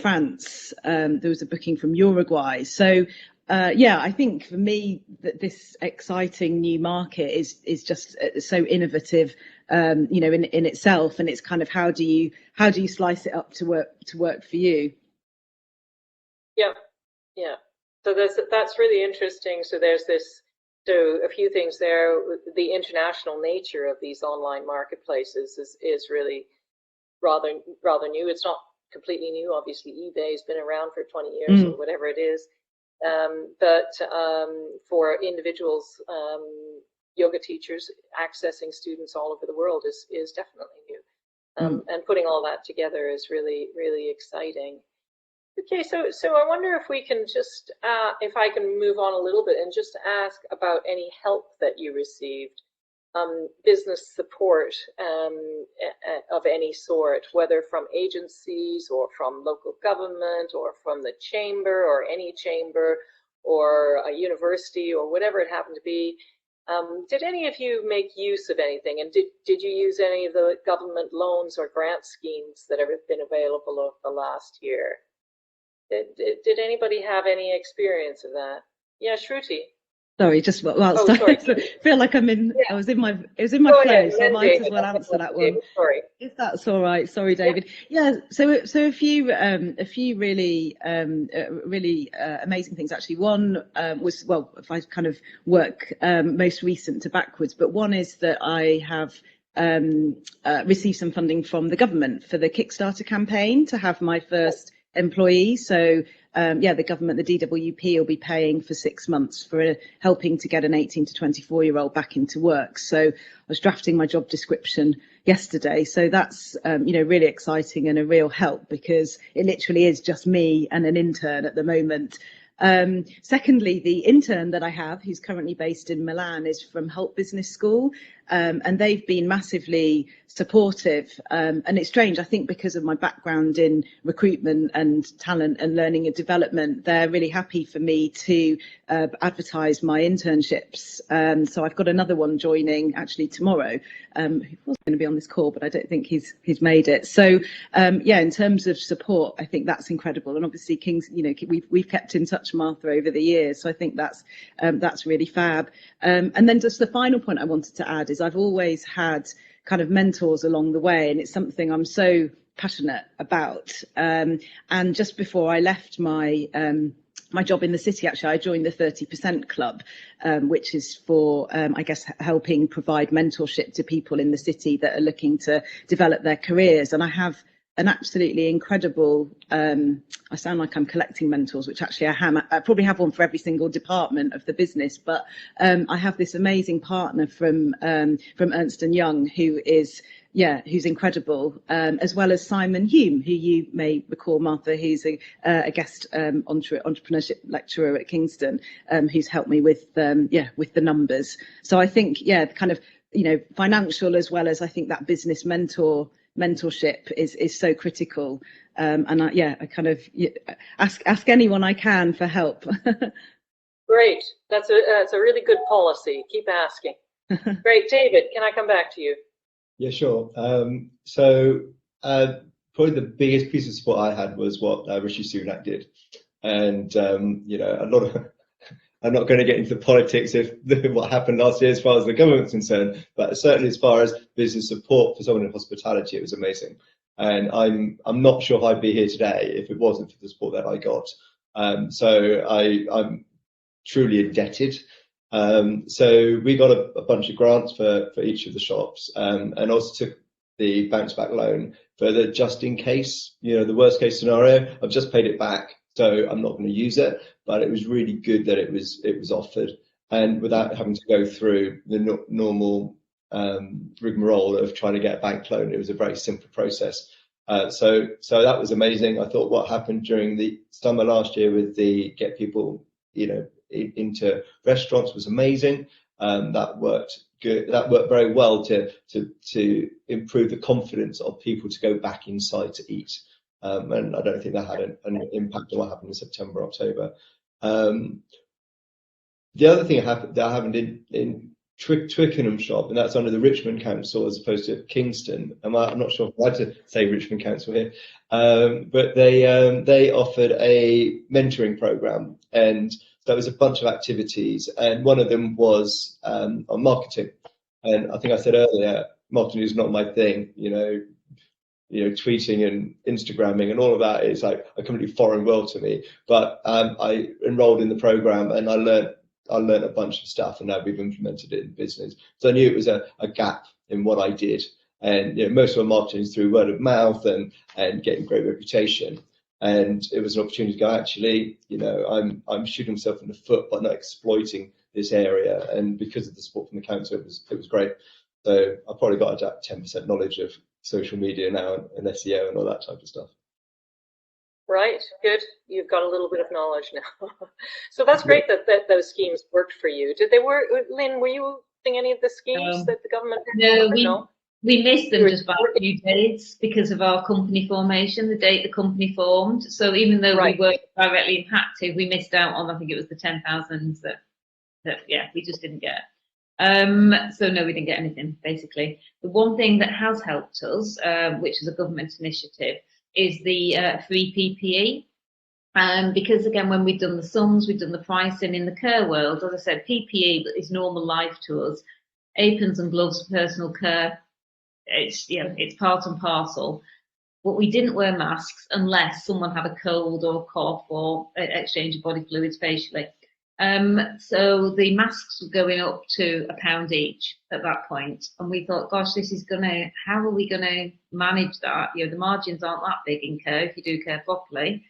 France. There was a booking from Uruguay. So I think for me that this exciting new market is just so innovative, in itself, and it's kind of how do you slice it up to work for you? Yeah. So that's really interesting. So there's a few things there. The international nature of these online marketplaces is really rather new. It's not completely new. Obviously, eBay's been around for 20 years or whatever it is. But for individuals, yoga teachers accessing students all over the world is definitely new. And putting all that together is really, really exciting. Okay, so I wonder if we can just, if I can move on a little bit and just ask about any help that you received, business support of any sort, whether from agencies or from local government or from the chamber or any chamber or a university or whatever it happened to be. Did any of you make use of anything, and did you use any of the government loans or grant schemes that have been available over the last year? Did anybody have any experience of that? Yeah, Shruti. Sorry, just whilst sorry. I feel like it was in my Go flow, ahead, so I might David, as well answer that one. Sorry. If that's all right. Sorry, David. Yeah. So a few really amazing things actually. One was, well, if I kind of work most recent to backwards, but one is that I have received some funding from the government for the Kickstarter campaign to have my first employee. So the government, the DWP, will be paying for 6 months for helping to get an 18 to 24-year-old back into work. So I was drafting my job description yesterday. So that's really exciting and a real help, because it literally is just me and an intern at the moment. Secondly, the intern that I have, who's currently based in Milan, is from Holt Business School, and they've been massively supportive. And it's strange, I think, because of my background in recruitment and talent and learning and development, they're really happy for me to advertise my internships. So I've got another one joining actually tomorrow, who was going to be on this call, but I don't think he's made it. So in terms of support, I think that's incredible. And obviously we've kept in touch, Martha, over the years. So I think that's really fab. And then just the final point I wanted to add is I've always had kind of mentors along the way, and it's something I'm so passionate about. And just before I left my job in the city, actually, I joined the 30% Club, which is for, helping provide mentorship to people in the city that are looking to develop their careers. And I have an absolutely incredible, I sound like I'm collecting mentors, which actually I am. I probably have one for every single department of the business, but I have this amazing partner from Ernst & Young who's incredible, as well as Simon Hume, who you may recall, Martha, who's a guest entrepreneurship lecturer at Kingston, who's helped me with the numbers. So I think, kind of, financial as well as I think that business mentorship is so critical. And I kind of ask anyone I can for help. Great. That's a really good policy. Keep asking. Great. David, can I come back to you? Yeah, sure. Probably the biggest piece of support I had was what Rishi Sunak did. And, a lot of, I'm not going to get into the politics of what happened last year as far as the government's concerned, but certainly as far as business support for someone in hospitality, it was amazing. And I'm not sure I'd be here today if it wasn't for the support that I got. So I'm truly indebted. So we got a bunch of grants for each of the shops, and also took the bounce back loan for the just in case, the worst case scenario. I've just paid it back, so I'm not going to use it. But it was really good that it was offered, and without having to go through the normal rigmarole of trying to get a bank loan. It was a very simple process. So that was amazing. I thought what happened during the summer last year with the get people, into restaurants was amazing. That worked good. That worked very well to improve the confidence of people to go back inside to eat. And I don't think that had an impact on what happened in September, October. The other thing that happened in Twickenham shop, and that's under the Richmond Council as opposed to Kingston. I'm not sure if I had to say Richmond Council here, but they offered a mentoring program, and there was a bunch of activities, and one of them was on marketing. And I think I said earlier, marketing is not my thing. Tweeting and Instagramming and all of that is like a completely foreign world to me. But I enrolled in the program, and I learned a bunch of stuff, and now we've implemented it in business. So I knew it was a gap in what I did, and most of our marketing is through word of mouth and getting great reputation. And it was an opportunity to go, actually, I'm shooting myself in the foot by not exploiting this area. And because of the support from the council, it was great. So I've probably got about 10% knowledge of social media now and SEO and all that type of stuff. Right, good. You've got a little bit of knowledge now. So that's great that those schemes worked for you. Did they work, Lynn? Were you using any of the schemes that the government? No, we missed them just by a few days because of our company formation, the date the company formed. So even though we weren't directly impacted, we missed out on, I think it was the 10,000 that we just didn't get. So no, we didn't get anything, basically. The one thing that has helped us, which is a government initiative, is the free PPE. Because again, when we've done the sums, we've done the pricing in the care world, as I said, PPE is normal life to us. Aprons and gloves, personal care, it's part and parcel. But we didn't wear masks unless someone had a cold or a cough or exchange of body fluids facially. So the masks were going up to £1 each at that point, and we thought, gosh, how are we gonna manage that? The margins aren't that big in care if you do care properly.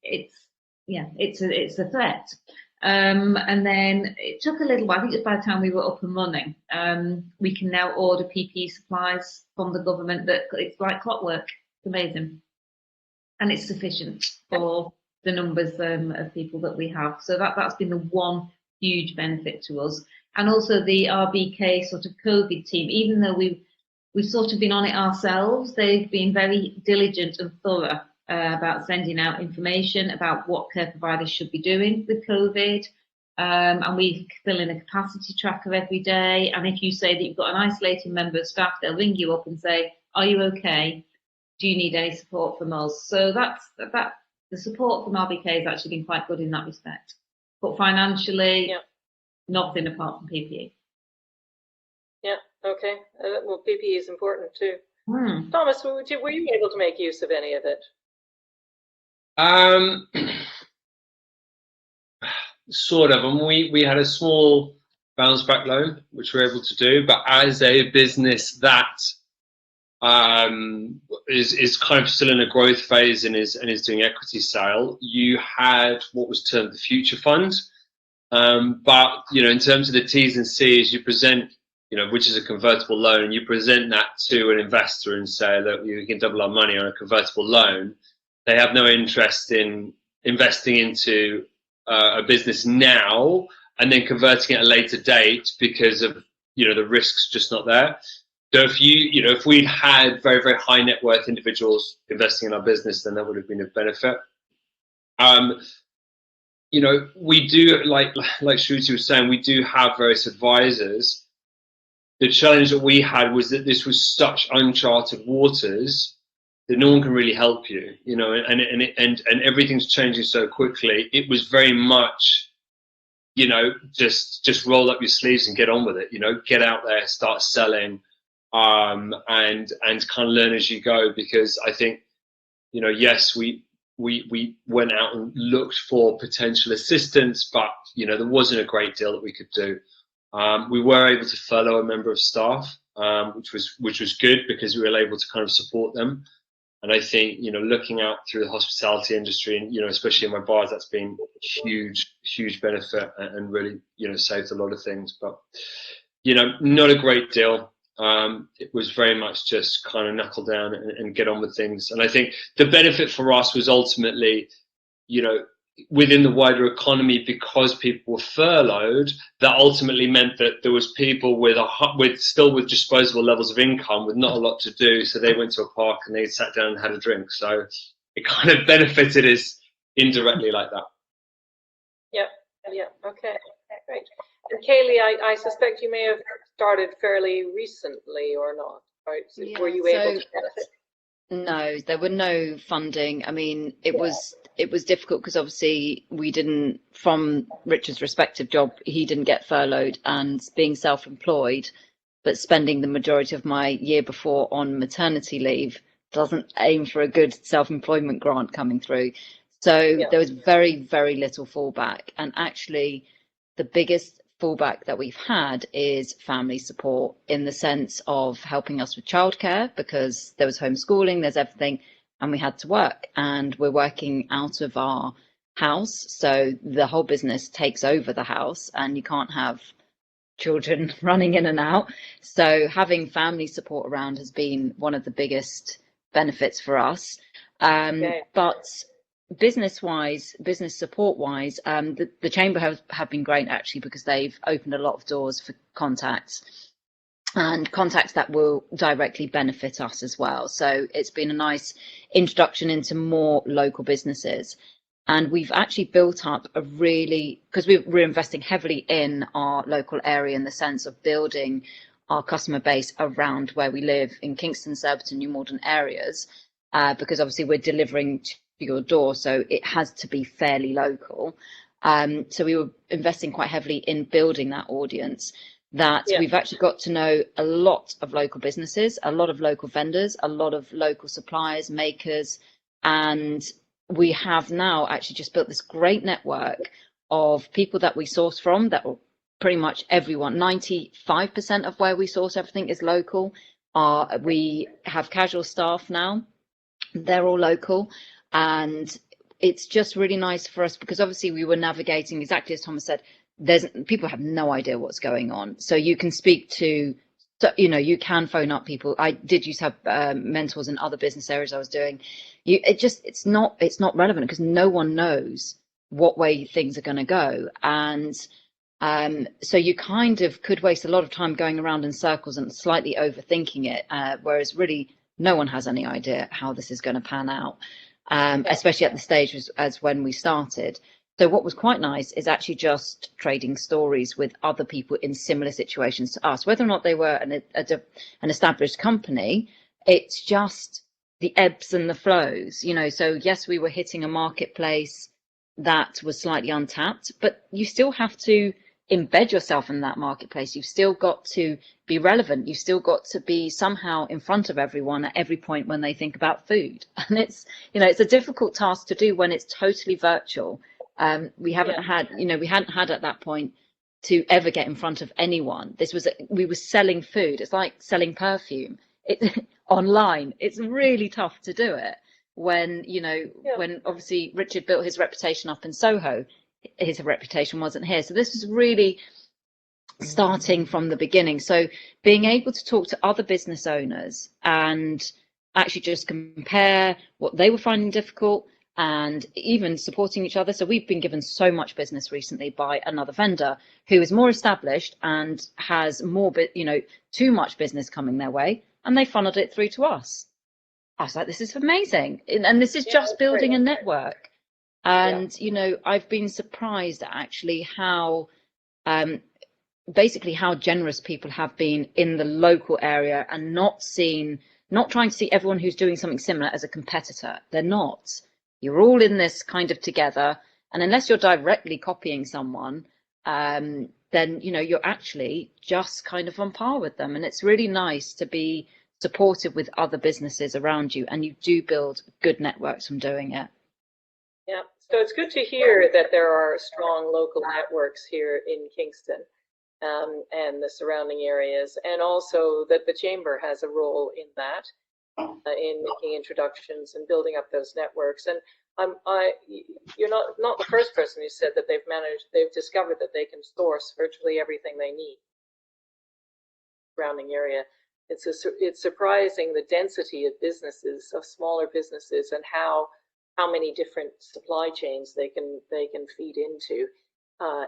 It's a threat. And then it took a little while. I think it was by the time we were up and running. We can now order PPE supplies from the government that it's like clockwork. It's amazing, and it's sufficient for the numbers of people that we have. So that's been the one huge benefit to us. And also the RBK sort of COVID team, even though we've sort of been on it ourselves, they've been very diligent and thorough about sending out information about what care providers should be doing with COVID. And we fill in a capacity tracker every day. And if you say that you've got an isolating member of staff, they'll ring you up and say, are you okay? Do you need any support from us? So the support from RBK has actually been quite good in that respect. But financially, nothing apart from PPE. Yeah, okay. Well, PPE is important too. Thomas, were you able to make use of any of it? Sort of. And we had a small bounce back loan, which we were able to do. But as a business that is kind of still in a growth phase and is doing equity sale, you had what was termed the future fund. But in terms of the T's and C's, you present, which is a convertible loan, and you present that to an investor and say, look, you can double our money on a convertible loan. They have no interest in investing into a business now and then converting at a later date because of the risks just not there. So if we'd had very, very high net worth individuals investing in our business, then that would have been of benefit. We do, like Shruti was saying, we do have various advisors. The challenge that we had was that this was such uncharted waters that no one can really help you, and everything's changing so quickly. It was very much, just roll up your sleeves and get on with it. Get out there, start selling. And kind of learn as you go, because I think, yes, we went out and looked for potential assistance, but there wasn't a great deal that we could do. We were able to furlough a member of staff, which was good because we were able to kind of support them. And I think, you know, looking out through the hospitality industry, and, you know, especially in my bars, that's been huge benefit, and really, you know, saved a lot of things. But, you know, not a great deal. It was very much just kind of knuckle down and get on with things. And I think the benefit for us was ultimately, you know, within the wider economy, because people were furloughed, that ultimately meant that there was people with disposable levels of income with not a lot to do, so they went to a park and they sat down and had a drink. So it kind of benefited us indirectly like that. Yeah, okay, great. And Kaylie, I suspect you may have started fairly recently, or not, right? So Yeah, were you able to benefit? No, there were no funding. I mean, it was difficult because obviously we didn't, from Richard's respective job, he didn't get furloughed, and being self-employed, but spending the majority of my year before on maternity leave doesn't aim for a good self-employment grant coming through. So there was very, very little fallback. And actually, the biggest fallback that we've had is family support, in the sense of helping us with childcare, because there was homeschooling, there's everything, and we had to work, and we're working out of our house, so the whole business takes over the house, and you can't have children running in and out. So having family support around has been one of the biggest benefits for us. But business support wise, the chamber have been great, actually, because they've opened a lot of doors for contacts that will directly benefit us as well. So it's been a nice introduction into more local businesses. And we've actually built up because we're investing heavily in our local area, in the sense of building our customer base around where we live in Kingston, Surbiton, New Malden areas, because obviously we're delivering to your door, so it has to be fairly local. So we were investing quite heavily in building that audience, that we've actually got to know a lot of local businesses, a lot of local vendors, a lot of local suppliers, makers, and we have now actually just built this great network of people that we source from, that pretty much everyone, 95% of where we source everything is local. We have casual staff now, they're all local, and it's just really nice for us, because obviously we were navigating, exactly as Thomas said, people have no idea what's going on. So you can speak to, you can phone up people. I did used to have mentors in other business areas I was doing. It's not relevant, because no one knows what way things are going to go. And so you kind of could waste a lot of time going around in circles and slightly overthinking it, whereas really no one has any idea how this is going to pan out, especially at the stage as when we started. So what was quite nice is actually just trading stories with other people in similar situations to us, whether or not they were an established company. It's just the ebbs and the flows, So yes, we were hitting a marketplace that was slightly untapped, but you still have to embed yourself in that marketplace. You've still got to be relevant. You've still got to be somehow in front of everyone at every point when they think about food. And it's a difficult task to do when it's totally virtual. We hadn't had at that point to ever get in front of anyone. We were selling food. It's like selling perfume. Online. It's really tough to do it when obviously Richard built his reputation up in Soho. His reputation wasn't here. So this was really starting from the beginning. So being able to talk to other business owners and actually just compare what they were finding difficult, and even supporting each other. So we've been given so much business recently by another vendor who is more established and has more, too much business coming their way, and they funneled it through to us. I was like, this is amazing. And this is just building a network. And, I've been surprised at actually how, basically how generous people have been in the local area, and not trying to see everyone who's doing something similar as a competitor. They're not. You're all in this kind of together, and unless you're directly copying someone, then you're actually just kind of on par with them. And it's really nice to be supportive with other businesses around you, and you do build good networks from doing it. Yeah, so it's good to hear that there are strong local networks here in Kingston. and the surrounding areas, and also that the Chamber has a role in that, in making introductions and building up those networks. And you're not the first person who said that they've discovered that they can source virtually everything they need surrounding area. It's surprising the density of businesses, of smaller businesses, and how many different supply chains they can feed into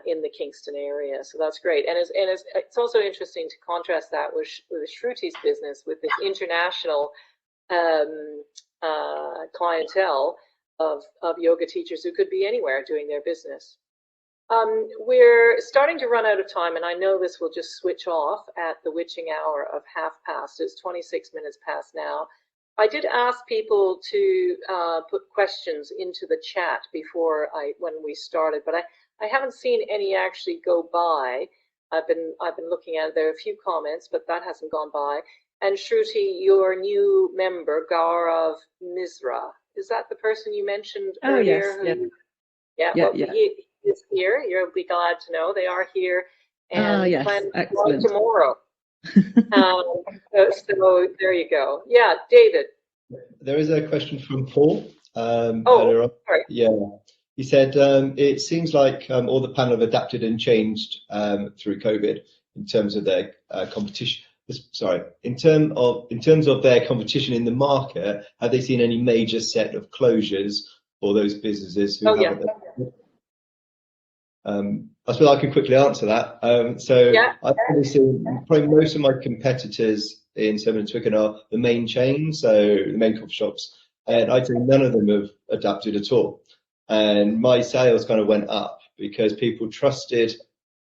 in the Kingston area. So that's great. And it's also interesting to contrast that with Shruti's business, with this international clientele of yoga teachers who could be anywhere doing their business. We're starting to run out of time, and I know this will just switch off at the witching hour of past. It's 26 minutes past now. I did ask people to put questions into the chat before when we started, but I haven't seen any actually go by. I've been looking at it. There are a few comments, but that hasn't gone by. And Shruti, your new member, Gaurav Misra, is that the person you mentioned earlier? Yes, He is here. You'll be glad to know they are here, and yes, plan excellent. tomorrow. So there you go. Yeah, David. There is a question from Paul. Sorry. Yeah, he said it seems like all the panel have adapted and changed through COVID in terms of their competition. Sorry, in terms of their competition in the market, have they seen any major set of closures for those businesses who haven't? I suppose I can quickly answer that. I've probably seen most of my competitors in Severn and Twickenham are the main chains, so the main coffee shops, and I'd say none of them have adapted at all. And my sales kind of went up because people trusted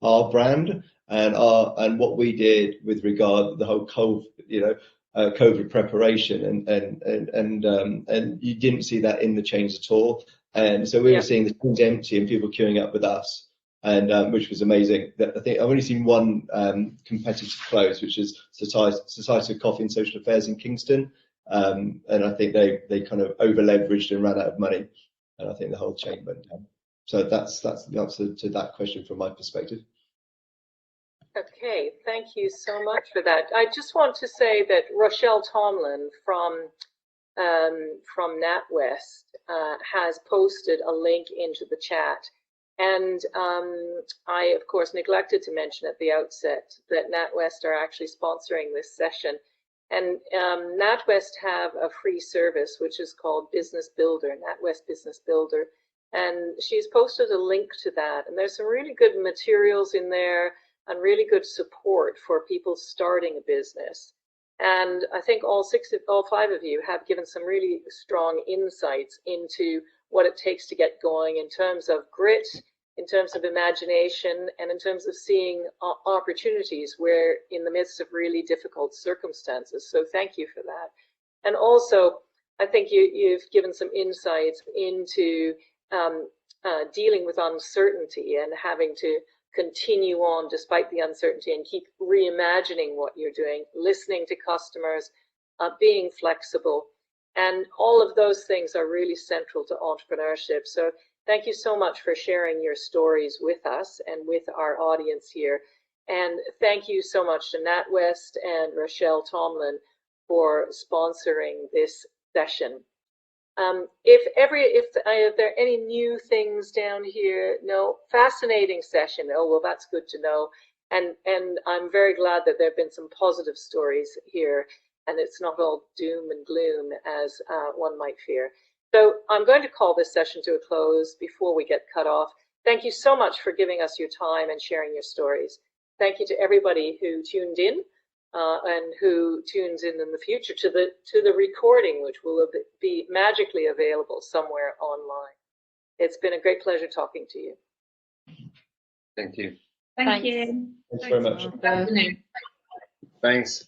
our brand and what we did with regard to the whole COVID preparation, and you didn't see that in the chains at all. And so we were seeing the chains empty and people queuing up with us, and which was amazing. I think I've only seen one competitor close, which is Society of Coffee and Social Affairs in Kingston, and I think they kind of over leveraged and ran out of money, and I think the whole chain went down. So that's the answer to that question from my perspective. Okay, thank you so much for that. I just want to say that Rochelle Tomlin from NatWest has posted a link into the chat, and I of course neglected to mention at the outset that NatWest are actually sponsoring this session, and NatWest have a free service which is called Business Builder, NatWest Business Builder, and she's posted a link to that, and there's some really good materials in there and really good support for people starting a business. And I think all five of you have given some really strong insights into what it takes to get going in terms of grit, in terms of imagination, and in terms of seeing opportunities where in the midst of really difficult circumstances. So thank you for that. And also, I think you've given some insights into dealing with uncertainty and having to continue on despite the uncertainty and keep reimagining what you're doing, listening to customers, being flexible. And all of those things are really central to entrepreneurship. So thank you so much for sharing your stories with us and with our audience here. And thank you so much to NatWest and Rochelle Tomlin for sponsoring this session. If there are any new things down here, no, fascinating session. Oh, well, that's good to know. And I'm very glad that there have been some positive stories here, and it's not all doom and gloom as one might fear. So I'm going to call this session to a close before we get cut off. Thank you so much for giving us your time and sharing your stories. Thank you to everybody who tuned in. And who tunes in the future to the recording, which will be magically available somewhere online. It's been a great pleasure talking to you. Thank you. Thank you. Thanks very much. Good afternoon. Thanks.